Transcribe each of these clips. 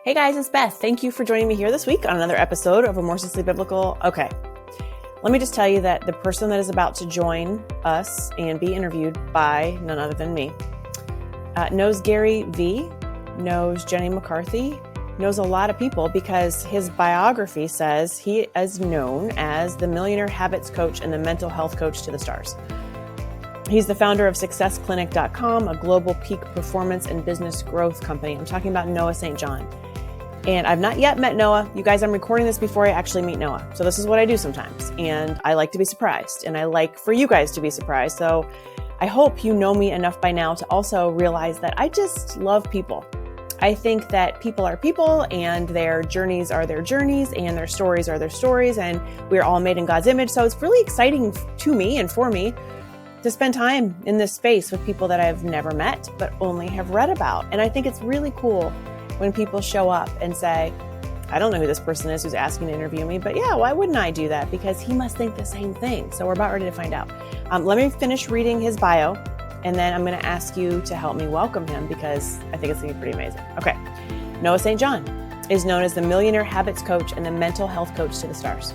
Hey guys, it's Beth. Thank you for joining me here this week on another episode of Remorselessly Biblical. Okay, let me just tell you that the person that is about to join us and be interviewed by none other than me knows Gary V, knows Jenny McCarthy, knows a lot of people because his biography says he is known as the millionaire habits coach and the mental health coach to the stars. He's the founder of successclinic.com, a global peak performance and business growth company. I'm talking about Noah St. John. And I've not yet met Noah. You guys, I'm recording this before I actually meet Noah. So this is what I do sometimes. And I like to be surprised. And I like for you guys to be surprised. So I hope you know me enough by now to also realize that I just love people. I think that people are people and their journeys are their journeys and their stories are their stories. And we're all made in God's image. So it's really exciting to me and for me to spend time in this space with people that I've never met, but only have read about. And I think it's really cool when people show up and say, I don't know who this person is who's asking to interview me, but yeah, why wouldn't I do that? Because he must think the same thing. So we're about ready to find out. Let me finish reading his bio, and then I'm going to ask you to help me welcome him because I think it's going to be pretty amazing. Okay. Noah St. John is known as the millionaire habits coach and the mental health coach to the stars.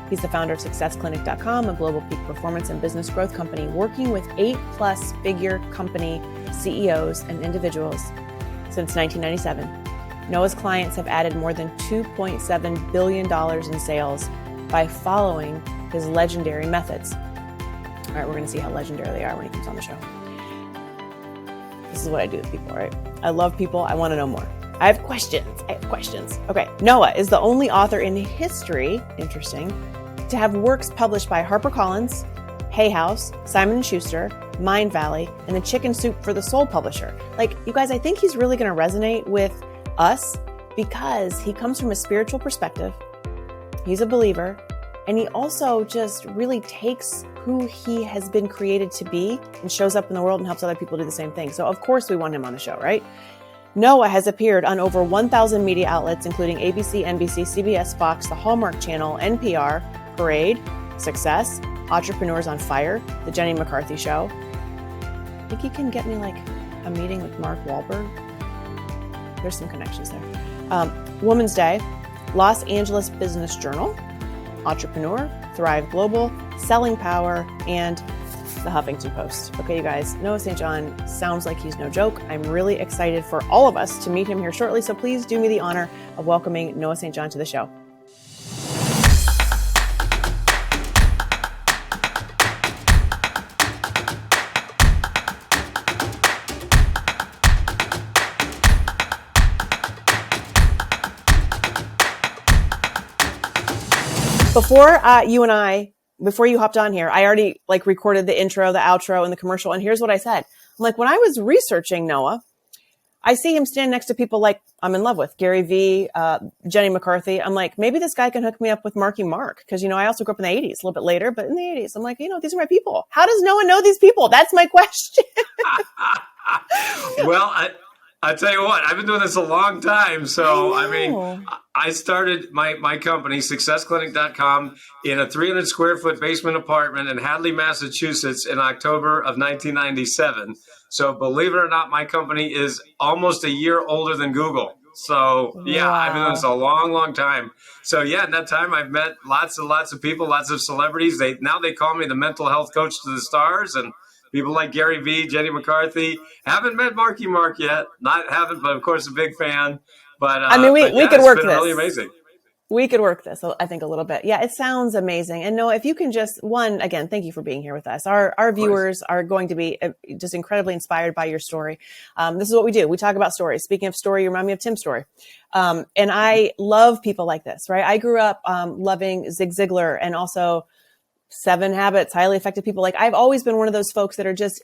He's the founder of successclinic.com, a global peak performance and business growth company working with 8+ figure company CEOs and individuals since 1997. Noah's clients have added more than $2.7 billion in sales by following his legendary methods. All right, we're going to see how legendary they are when he comes on the show. This is what I do with people, right? I love people. I want to know more. I have questions. Okay, Noah is the only author in history, interesting, to have works published by HarperCollins, Hay House, Simon & Schuster, Mind Valley, and the Chicken Soup for the Soul publisher. Like, you guys, I think he's really going to resonate with us because he comes from a spiritual perspective. He's a believer, and he also just really takes who he has been created to be and shows up in the world and helps other people do the same thing. So of course we want him on the show, right? Noah has appeared on over 1,000 media outlets, including ABC, NBC, CBS, Fox, the Hallmark Channel, NPR, Parade, Success, Entrepreneurs on Fire, The Jenny McCarthy Show. I think you can get me like a meeting with Mark Wahlberg. There's some connections there. Woman's Day, Los Angeles Business Journal, Entrepreneur, Thrive Global, Selling Power, and the Huffington Post. Okay, you guys, Noah St. John sounds like he's no joke. I'm really excited for all of us to meet him here shortly. So please do me the honor of welcoming Noah St. John to the show. Before you hopped on here, I already recorded the intro, the outro, and the commercial. And here's what I said. I'm like, when I was researching Noah, I see him stand next to people like I'm in love with, Gary V, Jenny McCarthy. I'm like, maybe this guy can hook me up with Marky Mark. Because, I also grew up in the 80s, a little bit later, but in the 80s, I'm like, these are my people. How does Noah know these people? That's my question. Well, I tell you what, I've been doing this a long time. So, I started my company, successclinic.com, in a 300 square foot basement apartment in Hadley, Massachusetts in October of 1997. So believe it or not, my company is almost a year older than Google. So yeah, wow. I've been doing this a long, long time. So yeah, in that time I've met lots and lots of people, lots of celebrities. Now they call me the mental health coach to the stars, and people like Gary V, Jenny McCarthy. Haven't met Marky Mark yet. But of course, a big fan. But we could work this. Really amazing. We could work this, I think, a little bit. Yeah, it sounds amazing. And Noah, if you can again, thank you for being here with us. Our viewers are going to be just incredibly inspired by your story. This is what we do. We talk about stories. Speaking of story, you remind me of Tim's story. And I love people like this, right? I grew up loving Zig Ziglar and also 7 Habits, highly effective people. Like, I've always been one of those folks that are just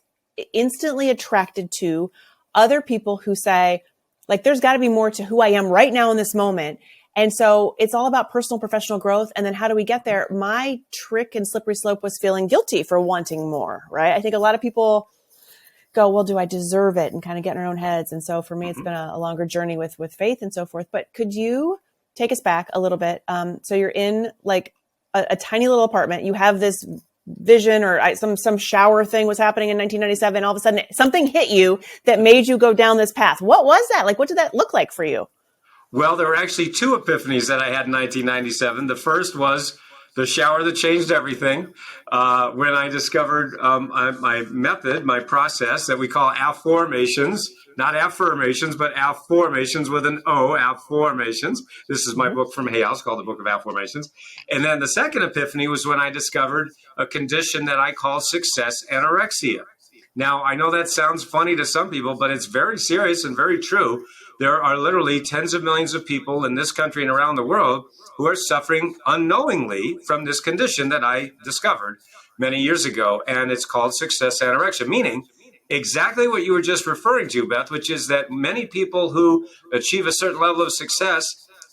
instantly attracted to other people who say, there's got to be more to who I am right now in this moment. And so it's all about personal, professional growth. And then how do we get there? My trick and slippery slope was feeling guilty for wanting more, right? I think a lot of people go, well, do I deserve it? And kind of get in our own heads. And so for me, it's been a longer journey with faith and so forth. But could you take us back a little bit? So you're in a tiny little apartment. You have this vision or some shower thing was happening in 1997. All of a sudden something hit you that made you go down this path. What was that? What did that look like for you? Well, there were actually two epiphanies that I had in 1997. The first was the shower that changed everything. When I discovered my method, my process that we call Afformations, not affirmations, but Afformations with an O, Afformations. This is my book from Hay House called the Book of Afformations. And then the second epiphany was when I discovered a condition that I call success anorexia. Now, I know that sounds funny to some people, but it's very serious and very true. There are literally tens of millions of people in this country and around the world who are suffering unknowingly from this condition that I discovered many years ago. And it's called success anorexia, meaning exactly what you were just referring to, Beth, which is that many people who achieve a certain level of success,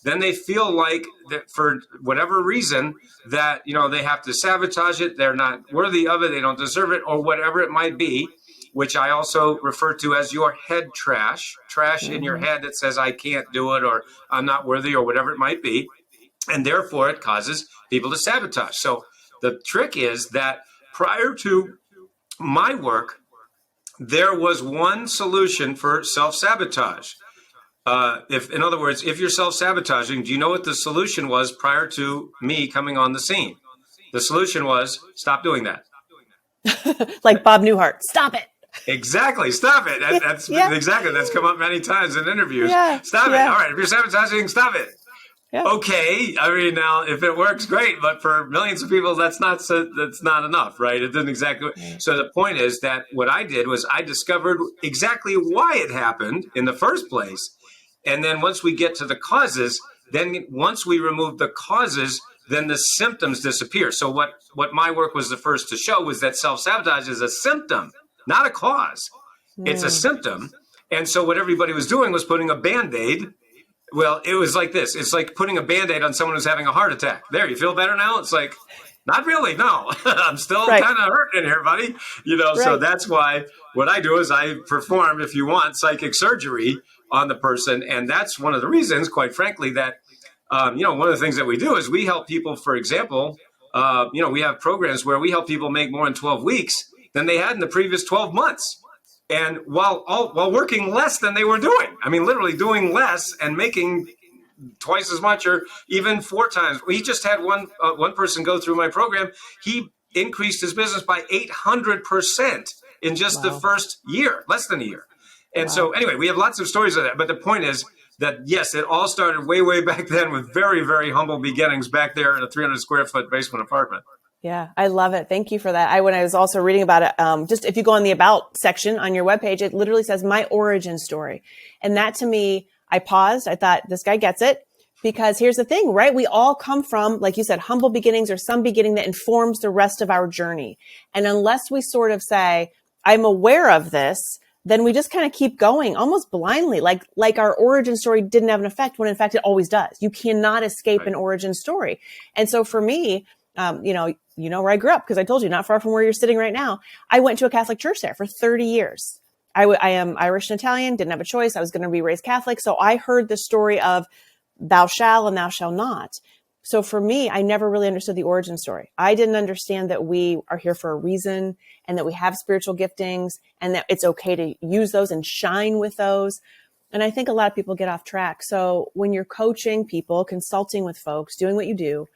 then they feel like that for whatever reason that, they have to sabotage it. They're not worthy of it. They don't deserve it, or whatever it might be, which I also refer to as your head trash in your head that says, I can't do it, or I'm not worthy, or whatever it might be. And therefore it causes people to sabotage. So the trick is that prior to my work, there was one solution for self-sabotage. In other words, if you're self-sabotaging, do you know what the solution was prior to me coming on the scene? The solution was stop doing that. Like Bob Newhart, stop it. Exactly. Stop it. That's exactly. That's come up many times in interviews. Stop it. All right. If you're sabotaging, stop it. Yeah. Okay. I mean, now if it works, great. But for millions of people, that's not enough, right? It doesn't exactly. So the point is that what I did was I discovered exactly why it happened in the first place. And then once we get to the causes, then once we remove the causes, then the symptoms disappear. So what my work was the first to show was that self-sabotage is a symptom, not a cause. It's a symptom. And so what everybody was doing was putting a Band-Aid. Well, it was like this. It's like putting a Band-Aid on someone who's having a heart attack. There, you feel better now? It's like, not really, no. I'm still kind of hurting in here, buddy. So that's why what I do is I perform, if you want, psychic surgery on the person. And that's one of the reasons, quite frankly, that, one of the things that we do is we help people, for example, we have programs where we help people make more in 12 weeks than they had in the previous 12 months. And while working less than they were doing, I mean, literally doing less and making twice as much or even 4 times. We just had one person go through my program. He increased his business by 800% in just the first year, less than a year. And so anyway, we have lots of stories of that. But the point is that, yes, it all started way, way back then with very, very humble beginnings back there in a 300 square foot basement apartment. Yeah, I love it. Thank you for that. When I was also reading about it, just if you go on the About section on your webpage, it literally says my origin story. And that to me, I paused. I thought, this guy gets it. Because here's the thing, right? We all come from, like you said, humble beginnings or some beginning that informs the rest of our journey. And unless we sort of say, I'm aware of this, then we just kind of keep going almost blindly, like our origin story didn't have an effect when in fact it always does. You cannot escape an origin story. And so for me, you know where I grew up because I told you not far from where you're sitting right now. I went to a Catholic church there for 30 years. I am Irish and Italian, didn't have a choice. I was going to be raised Catholic. So I heard the story of thou shall and thou shall not. So for me, I never really understood the origin story. I didn't understand that we are here for a reason and that we have spiritual giftings and that it's okay to use those and shine with those. And I think a lot of people get off track. So when you're coaching people, consulting with folks, doing what you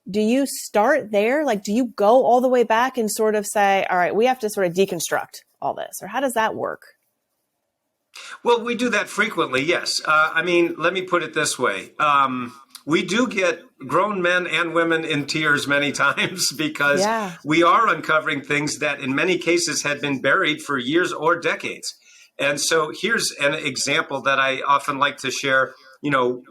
do you start there? Like, do you go all the way back and sort of say, all right, we have to sort of deconstruct all this? Or how does that work? Well, we do that frequently, yes. I mean, let me put it this way. We do get grown men and women in tears many times because we are uncovering things that in many cases had been buried for years or decades. And so here's an example that I often like to share,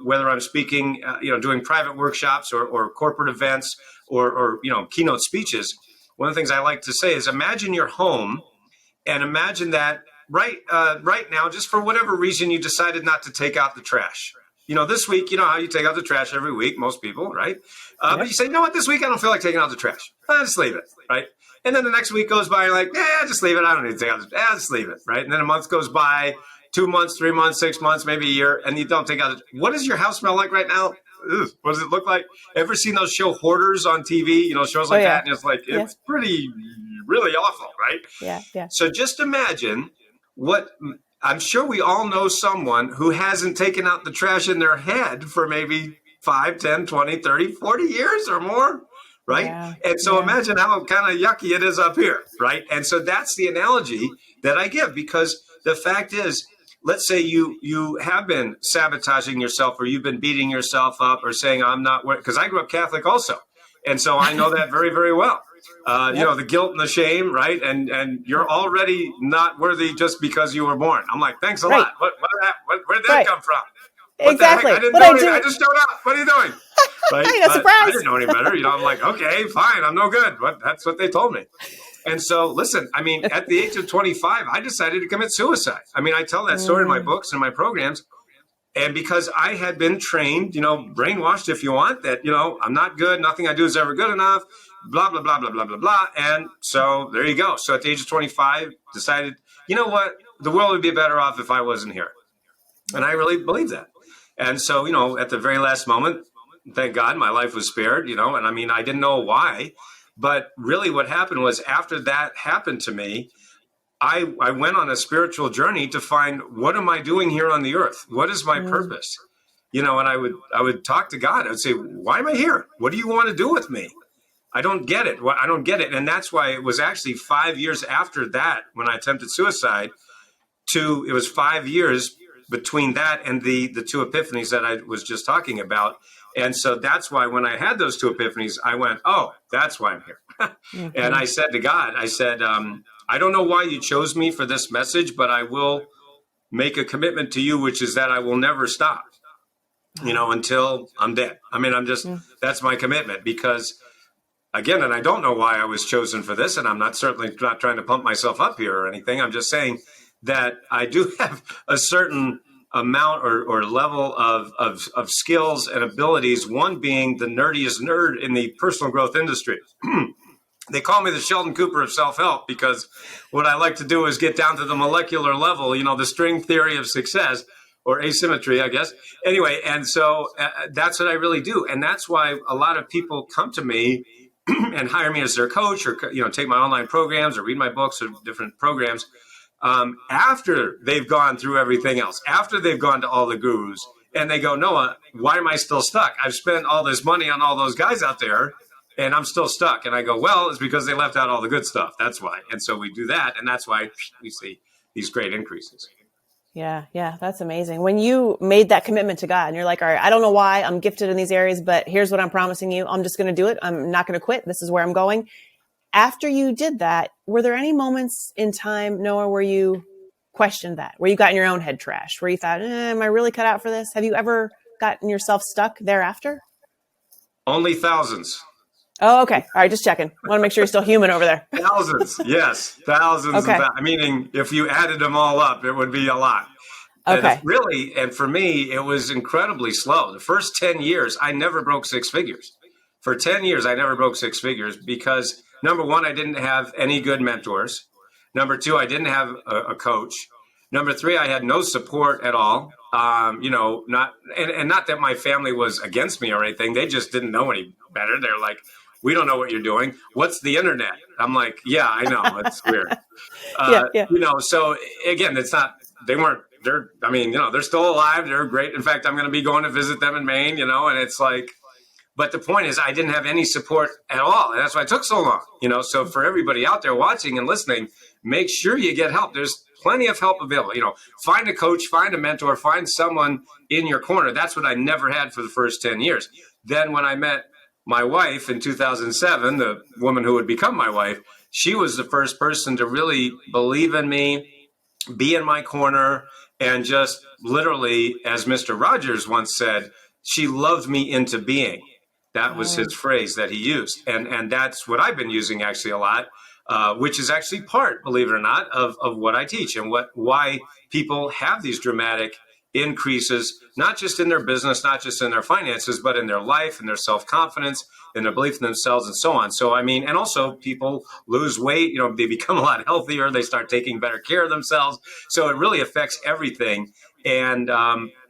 whether I'm speaking, doing private workshops or corporate events or keynote speeches. One of the things I like to say is imagine your home and imagine that right now, just for whatever reason, you decided not to take out the trash. This week, how you take out the trash every week, most people, right? But you say, you know what, this week I don't feel like taking out the trash. I'll just leave it, right? And then the next week goes by, you're like, just leave it. I don't need to take out the trash. Just leave it, right? And then a month goes by, 2 months, 3 months, 6 months, maybe a year, and you don't take out the. What does your house smell like right now? Ugh, what does it look like? Ever seen those show Hoarders on TV? Shows like that, and it's like it's pretty, really awful, right? Yeah. So just imagine what I'm sure we all know someone who hasn't taken out the trash in their head for maybe 5, 10, 20, 30, 40 years or more, right? Yeah, And so yeah. imagine how kind of yucky it is up here, right? And so that's the analogy that I give, because the fact is, let's say you have been sabotaging yourself, or you've been beating yourself up, or saying I'm not, because I grew up Catholic also. And so I know that very, very well. You know, the guilt and the shame, right? And you're already not worthy just because you were born. I'm like, thanks a Right. lot. Where'd that come from? What Exactly. the heck? I didn't But know I anything. do. I just showed up. What are you doing? Right? I got But surprised. I didn't know any better. You know, I'm like, okay, fine. I'm no good. That's what they told me. And so, listen, I mean, at the age of 25, I decided to commit suicide. I mean, I tell that story in my books and my programs. And because I had been trained, you know, brainwashed, if you want, that, you know, I'm not good. Nothing I do is ever good enough, blah, blah, blah, blah, blah, blah, blah. And so there you go. So at the age of 25, decided, you know what? The world would be better off if I wasn't here. And I really believe that. And so, you know, at the very last moment, thank God my life was spared, you know, and I mean, I didn't know why. But really what happened was, after that happened to me, I went on a spiritual journey to find, what am I doing here on the earth? What is my purpose? You know, and I would talk to God. I would say, why am I here? What do you want to do with me? I don't get it. I don't get it. And that's why it was actually 5 years after that, when I attempted suicide, it was 5 years between that and the two epiphanies that I was just talking about. And so that's why when I had those two epiphanies, I went, oh, that's why I'm here. And I said to God, I said, I don't know why you chose me for this message, but I will make a commitment to you, which is that I will never stop, you know, until I'm dead. I mean, that's my commitment, because again, and I don't know why I was chosen for this, and I'm certainly not trying to pump myself up here or anything. I'm just saying that I do have a certain amount or level of skills and abilities, one being the nerdiest nerd in the personal growth industry. They call me the Sheldon Cooper of self-help, because what I like to do is get down to the molecular level, you know, the string theory of success, or asymmetry, I guess. Anyway, and so that's what I really do. And that's why a lot of people come to me and hire me as their coach, or, you know, take my online programs or read my books or different programs, after they've gone through everything else, after they've gone to all the gurus, and they go, Noah, why am I still stuck? I've spent all this money on all those guys out there, and I'm still stuck. And I go, well, it's because they left out all the good stuff. That's why. And so we do that. And that's why we see these great increases. Yeah. Yeah. That's amazing. When you made that commitment to God and you're like, all right, I don't know why I'm gifted in these areas, but here's what I'm promising you. I'm just going to do it. I'm not going to quit. This is where I'm going. After you did that, were there any moments in time, Noah, where you questioned that, where you got in your own head trashed, where you thought, am I really cut out for this? Have you ever gotten yourself stuck thereafter? Only thousands. Oh, okay. All right. Just checking. Want to make sure you're still human over there. Thousands. Yes. Thousands. Okay. Meaning if you added them all up, it would be a lot. Okay. And for me, it was incredibly slow. The first 10 years, I never broke six figures. For 10 years, I never broke six figures because, number one, I didn't have any good mentors. Number two, I didn't have a coach. Number three, I had no support at all. You know, not that my family was against me or anything. They just didn't know any better. They're like, we don't know what you're doing. What's the internet? I'm like, yeah, I know. It's weird. Yeah. You know, so again, they're still alive. They're great. In fact, I'm going to be going to visit them in Maine, you know, and it's like, but the point is, I didn't have any support at all. And that's why it took so long, you know. So for everybody out there watching and listening, make sure you get help. There's plenty of help available. You know, find a coach, find a mentor, find someone in your corner. That's what I never had for the first 10 years. Then when I met my wife in 2007, the woman who would become my wife, she was the first person to really believe in me, be in my corner, and just literally, as Mr. Rogers once said, she loved me into being. That was his phrase that he used. And that's what I've been using actually a lot, which is actually part, believe it or not, of what I teach and why people have these dramatic increases, not just in their business, not just in their finances, but in their life and their self-confidence and their belief in themselves and so on. So, I mean, and also people lose weight, you know, they become a lot healthier, they start taking better care of themselves. So it really affects everything. And,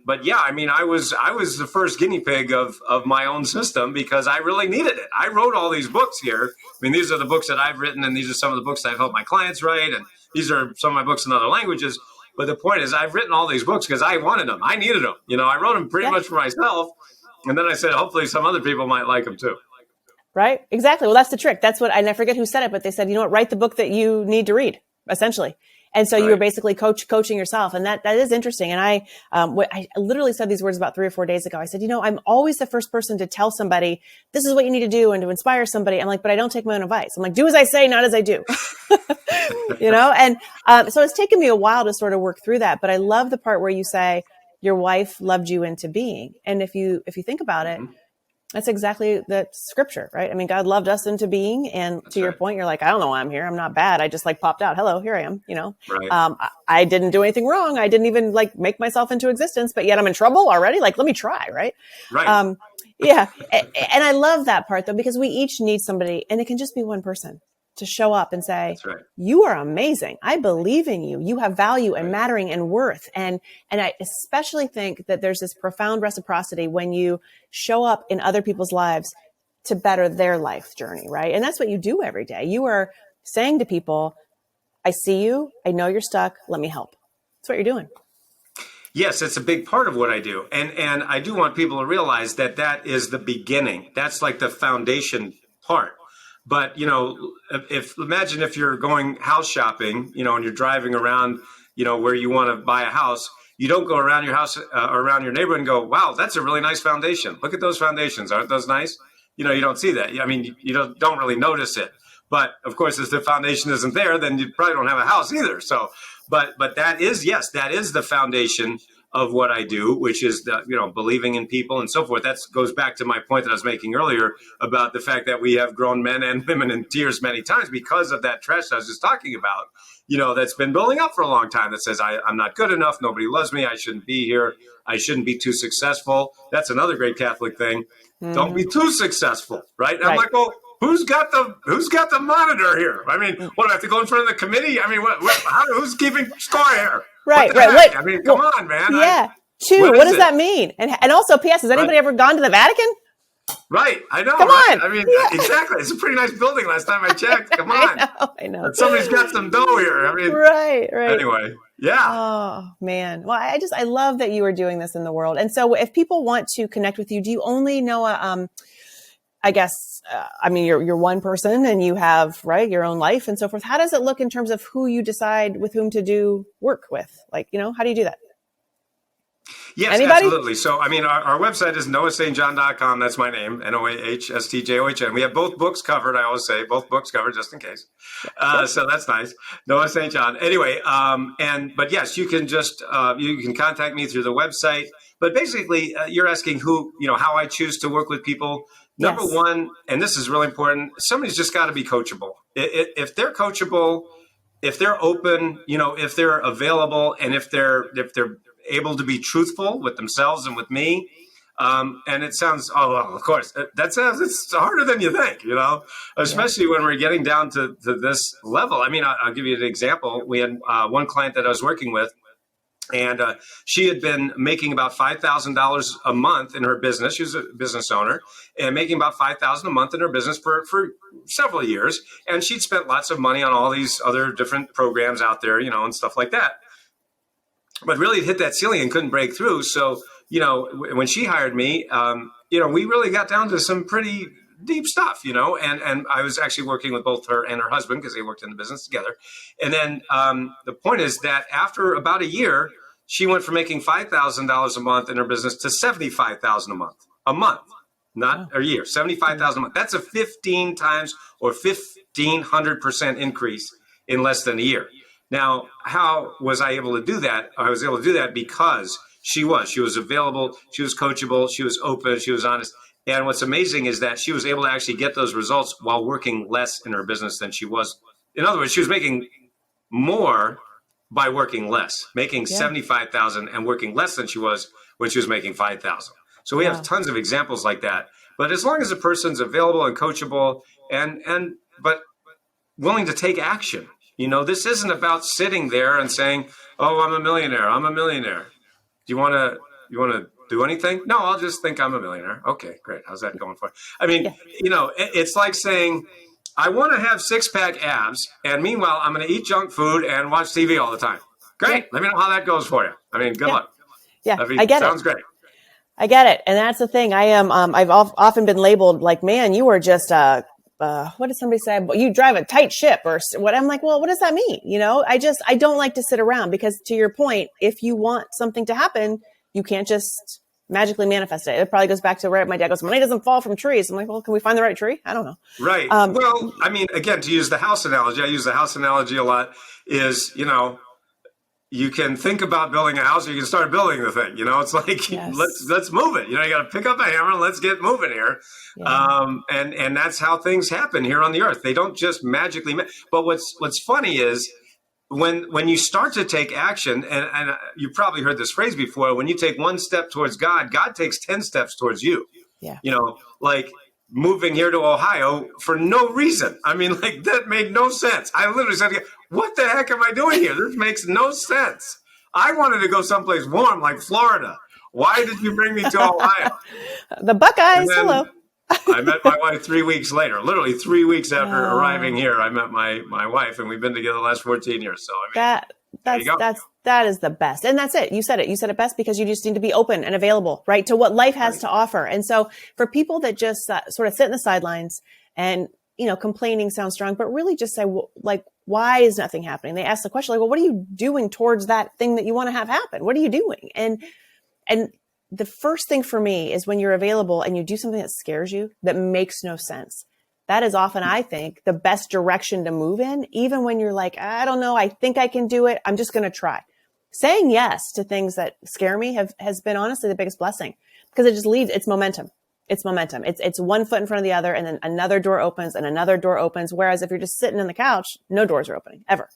but yeah, I mean, I was the first guinea pig of my own system because I really needed it. I wrote all these books here. I mean, these are the books that I've written, and these are some of the books I've helped my clients write, and these are some of my books in other languages. But the point is, I've written all these books because I wanted them. I needed them. I wrote them pretty much for myself. And then I said, hopefully some other people might like them too. Right? Exactly. Well, that's the trick. That's what, I forget who said it, but they said, you know what, write the book that you need to read, essentially. And so you were basically coaching yourself. And that is interesting. And I literally said these words about 3 or 4 days ago. I said, I'm always the first person to tell somebody, this is what you need to do and to inspire somebody. I'm like, but I don't take my own advice. I'm like, do as I say, not as I do, And so it's taken me a while to sort of work through that. But I love the part where you say your wife loved you into being. And if you think about it, that's exactly the scripture, right? I mean, God loved us into being. And to your point, you're like, I don't know why I'm here. I'm not bad. I just popped out. Hello, here I am, Right. I didn't do anything wrong. I didn't even make myself into existence, but yet I'm in trouble already. Let me try. Right. Right. Yeah. And I love that part though, because we each need somebody, and it can just be one person to show up and say, you are amazing. I believe in you. You have value and mattering and worth. And I especially think that there's this profound reciprocity when you show up in other people's lives to better their life journey, right? And that's what you do every day. You are saying to people, I see you. I know you're stuck. Let me help. That's what you're doing. Yes, it's a big part of what I do. And I do want people to realize that is the beginning. That's like the foundation part. But, imagine if you're going house shopping, and you're driving around, where you want to buy a house. You don't go around your house, around your neighborhood and go, wow, that's a really nice foundation. Look at those foundations. Aren't those nice? You don't see that. I mean, you don't really notice it. But of course, if the foundation isn't there, then you probably don't have a house either. So, but that is the foundation of what I do, which is believing in people and so forth. That goes back to my point that I was making earlier about the fact that we have grown men and women in tears many times because of that trash I was just talking about, that's been building up for a long time that says, I'm not good enough. Nobody loves me. I shouldn't be here. I shouldn't be too successful. That's another great Catholic thing. Mm-hmm. Don't be too successful. Right. And I'm like, well, who's got the monitor here? I mean, what, do I have to go in front of the committee? I mean, who's keeping score here? Right. I mean, come on, man. Yeah. What does that mean? And also, P.S., has anybody ever gone to the Vatican? Right. I know. Come on. I mean, exactly. It's a pretty nice building last time I checked. Come on. I know. But somebody's got some dough here. I mean, right. Anyway. Yeah. Oh, man. Well, I love that you are doing this in the world. And so if people want to connect with you, do you only know, I guess, you're one person and you have, your own life and so forth. How does it look in terms of who you decide with whom to do work with? How do you do that? Yes, Anybody? Absolutely. So, our website is noahstjohn.com. That's my name, NOAHSTJOHN. We have both books covered. I always say both books covered just in case. So that's nice. Noah St. John. Anyway, but yes, you can just, you can contact me through the website. But basically, you're asking how I choose to work with people. Number one, and this is really important, somebody's just got to be coachable. If they're coachable, if they're open, if they're available, and if they're able to be truthful with themselves and with me, and it sounds, of course, it's harder than you think, especially when we're getting down to this level. I'll give you an example. We had one client that I was working with, and she had been making about $5,000 a month in her business. She was a business owner and making about $5,000 a month in her business for several years. And she'd spent lots of money on all these other different programs out there, and stuff like that. But really hit that ceiling and couldn't break through. So, when she hired me, we really got down to some pretty deep stuff, and I was actually working with both her and her husband because they worked in the business together. And then the point is that after about a year, she went from making $5,000 a month in her business to $75,000 a month, not a year, $75,000 a month. That's a 15 times or 1,500% increase in less than a year. Now, how was I able to do that? I was able to do that because she was available, she was coachable, she was open, she was honest. And what's amazing is that she was able to actually get those results while working less in her business than she was. In other words, she was making more by working less, making $75,000 and working less than she was when she was making $5,000. So we have tons of examples like that. But as long as a person's available and coachable but willing to take action, this isn't about sitting there and saying, "Oh, I'm a millionaire. I'm a millionaire. Do you want to do anything?" "No, I'll just think I'm a millionaire." "Okay, great. How's that going for you?" It's like saying, "I want to have 6-pack abs, and meanwhile, I'm going to eat junk food and watch TV all the time." Great. Let me know how that goes for you. I mean, good luck. Yeah, I get sounds it. Great. I get it. And that's the thing. I am, I've often been labeled like, man, you are just, what did somebody say? You drive a tight ship or what? I'm like, well, what does that mean? You know, I don't like to sit around because to your point, if you want something to happen, you can't just magically manifest it. It probably goes back to where my dad goes, money doesn't fall from trees. I'm like, well, can we find the right tree? I don't know. Right. Well, I mean, again, to use the house analogy, I use the house analogy a lot is, you can think about building a house, or you can start building the thing. It's like, let's move it. You got to pick up a hammer and let's get moving here. Yeah. And that's how things happen here on the earth. They don't just magically. But what's funny is when you start to take action, and you probably heard this phrase before, when you take one step towards God, God takes 10 steps towards you. Yeah. Like moving here to Ohio for no reason. I mean, like that made no sense. I literally said, what the heck am I doing here? This makes no sense. I wanted to go someplace warm like Florida. Why did you bring me to Ohio? The Buckeyes, hello. I met my wife 3 weeks later, literally 3 weeks after arriving here. I met my wife, and we've been together the last 14 years. So I mean, that is the best. And that's it. You said it best because you just need to be open and available, right, to what life has to offer. And so for people that just sort of sit in the sidelines and, complaining sounds strong, but really just say, like, why is nothing happening? They ask the question, like, well, what are you doing towards that thing that you want to have happen? What are you doing? And the first thing for me is when you're available and you do something that scares you, that makes no sense. That is often, I think, the best direction to move in, even when you're like, I don't know, I think I can do it. I'm just going to try. Saying yes to things that scare me has been honestly the biggest blessing because it just leads, it's momentum. It's momentum. It's one foot in front of the other and then another door opens and another door opens. Whereas if you're just sitting on the couch, no doors are opening ever.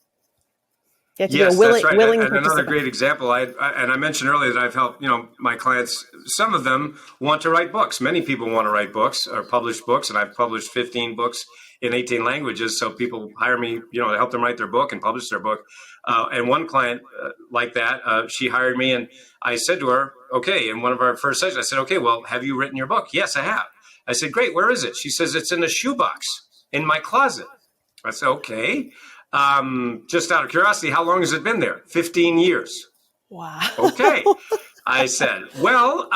You have to be a willing and participant. Another great example, I mentioned earlier that I've helped, my clients, some of them want to write books. Many people want to write books or publish books, and I've published 15 books in 18 languages. So people hire me, to help them write their book and publish their book. And one client like that, she hired me, and I said to her, okay, in one of our first sessions, I said, okay, well, have you written your book? Yes, I have. I said, great, where is it? She says, it's in a shoebox in my closet. I said, okay. Just out of curiosity, how long has it been there? 15 years. Wow. Okay. I said, well,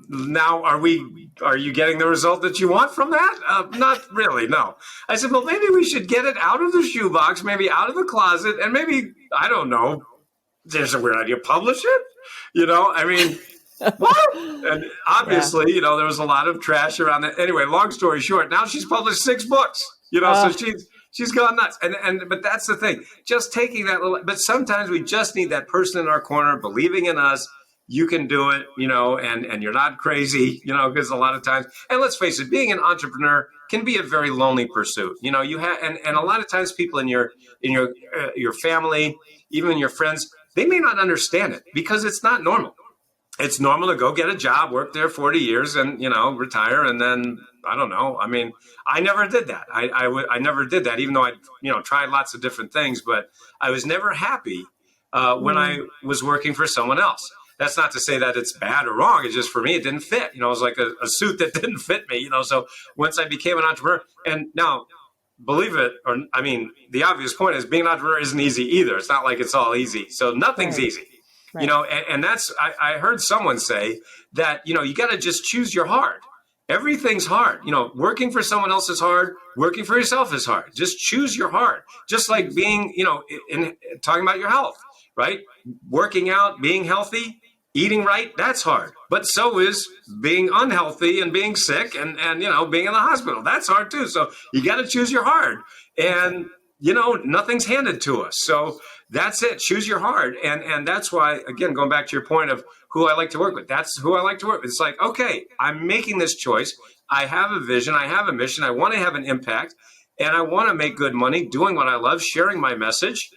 now are you getting the result that you want from that? Not really, no. I said, well, maybe we should get it out of the shoebox, maybe out of the closet, and maybe, I don't know, there's a weird idea, publish it? I mean, what? And obviously, there was a lot of trash around that. Anyway, long story short, now she's published 6 books, so she's gone nuts. But that's the thing, just taking that little, but sometimes we just need that person in our corner believing in us. You can do it, and you're not crazy, because a lot of times, and let's face it, being an entrepreneur can be a very lonely pursuit. You have, and a lot of times people in your family, even your friends, they may not understand it because it's not normal. It's normal to go get a job, work there 40 years and, retire. And then, I don't know. I mean, I never did that. I never did that, even though I, tried lots of different things, but I was never happy when I was working for someone else. That's not to say that it's bad or wrong. It's just for me, it didn't fit. It was like a suit that didn't fit me, So once I became an entrepreneur, and now, believe it, or I mean, the obvious point is being an entrepreneur isn't easy either. It's not like it's all easy. So nothing's easy. Right. And that's, I heard someone say that, you got to just choose your hard. Everything's hard. Working for someone else is hard. Working for yourself is hard. Just choose your hard. Just like being, in talking about your health, right? Working out, being healthy, eating right, that's hard. But so is being unhealthy and being sick and being in the hospital. That's hard too. So you got to choose your hard. And, nothing's handed to us. So that's it. Choose your heart. And that's why, again, going back to your point of who I like to work with, that's who I like to work with. It's like, okay, I'm making this choice. I have a vision. I have a mission. I want to have an impact and I want to make good money doing what I love, sharing my message.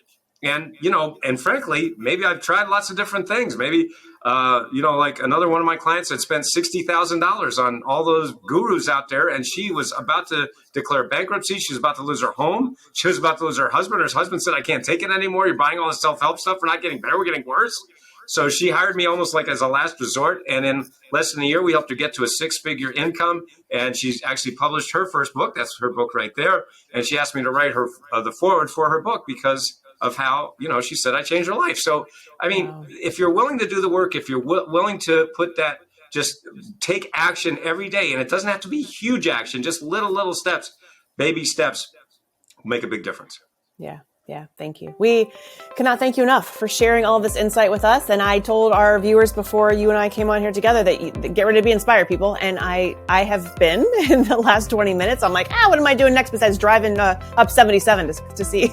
And, and frankly, maybe I've tried lots of different things. Maybe, like another one of my clients had spent $60,000 on all those gurus out there. And she was about to declare bankruptcy. She was about to lose her home. She was about to lose her husband. Her husband said, I can't take it anymore. You're buying all this self-help stuff. We're not getting better. We're getting worse. So she hired me almost like as a last resort. And in less than a year, we helped her get to a 6-figure income. And she's actually published her first book. That's her book right there. And she asked me to write her the foreword for her book because of how, she said I changed her life. So, I mean, if you're willing to do the work, if you're willing to put that, just take action every day, and it doesn't have to be huge action, just little steps, baby steps make a big difference. Yeah. Thank you. We cannot thank you enough for sharing all of this insight with us. And I told our viewers before you and I came on here together that get ready to be inspired, people. And I have been in the last 20 minutes. I'm like, what am I doing next besides driving up 77 to see?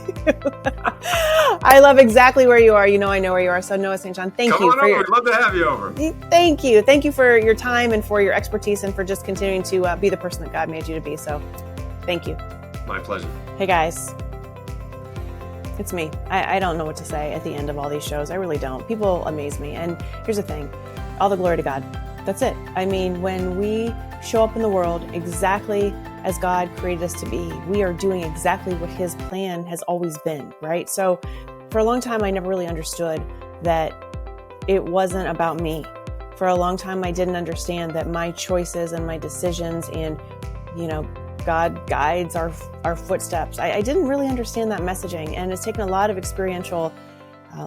I love exactly where you are. I know where you are. So Noah St. John, thank Come you. on over. We'd love to have you over. Thank you. Thank you for your time and for your expertise and for just continuing to be the person that God made you to be. So thank you. My pleasure. Hey guys. It's me. I don't know what to say at the end of all these shows. I really don't. People amaze me. And here's the thing. All the glory to God. That's it. I mean, when we show up in the world exactly as God created us to be, we are doing exactly what his plan has always been, right? So for a long time, I never really understood that it wasn't about me. For a long time, I didn't understand that my choices and my decisions and, God guides our footsteps. I didn't really understand that messaging, and it's taken a lot of experiential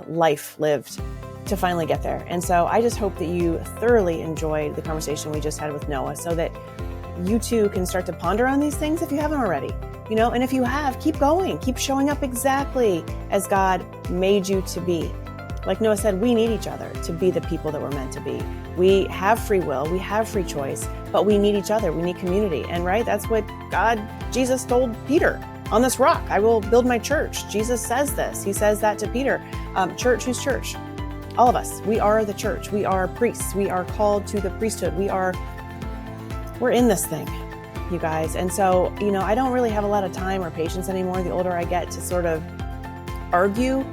life lived to finally get there. And so I just hope that you thoroughly enjoyed the conversation we just had with Noah, so that you too can start to ponder on these things if you haven't already. And if you have, keep going, keep showing up exactly as God made you to be. Like Noah said, we need each other to be the people that we're meant to be. We have free will, we have free choice, but we need each other. We need community. And that's what Jesus told Peter. On this rock, I will build my church. Jesus says this. He says that to Peter. Church, who's church? All of us. We are the church. We are priests. We are called to the priesthood. We're in this thing, you guys. And so, I don't really have a lot of time or patience anymore the older I get to sort of argue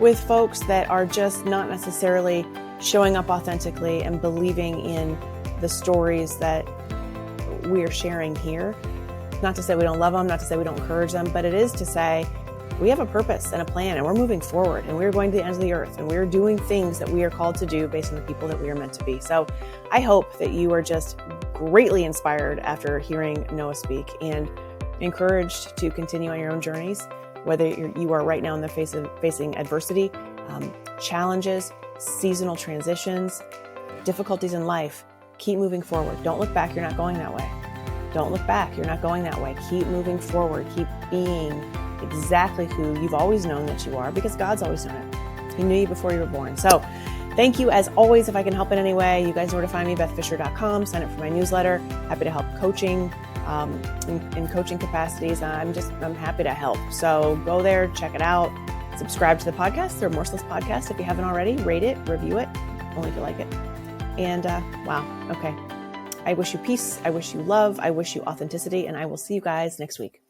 with folks that are just not necessarily showing up authentically and believing in the stories that we're sharing here. Not to say we don't love them, not to say we don't encourage them, but it is to say we have a purpose and a plan, and we're moving forward, and we're going to the ends of the earth, and we're doing things that we are called to do based on the people that we are meant to be. So I hope that you are just greatly inspired after hearing Noah speak and encouraged to continue on your own journeys, whether you are right now in the face of facing adversity, challenges, seasonal transitions, difficulties in life. Keep moving forward. Don't look back. You're not going that way. Don't look back. You're not going that way. Keep moving forward. Keep being exactly who you've always known that you are, because God's always known it. He knew you before you were born. So thank you as always. If I can help in any way, you guys know where to find me, bethfisher.com. Sign up for my newsletter. Happy to help coaching in coaching capacities. I'm happy to help. So go there, check it out, subscribe to the podcast, the Remorseless Podcast. If you haven't already, rate it, review it, only if you like it. And wow. Okay. I wish you peace. I wish you love. I wish you authenticity. And I will see you guys next week.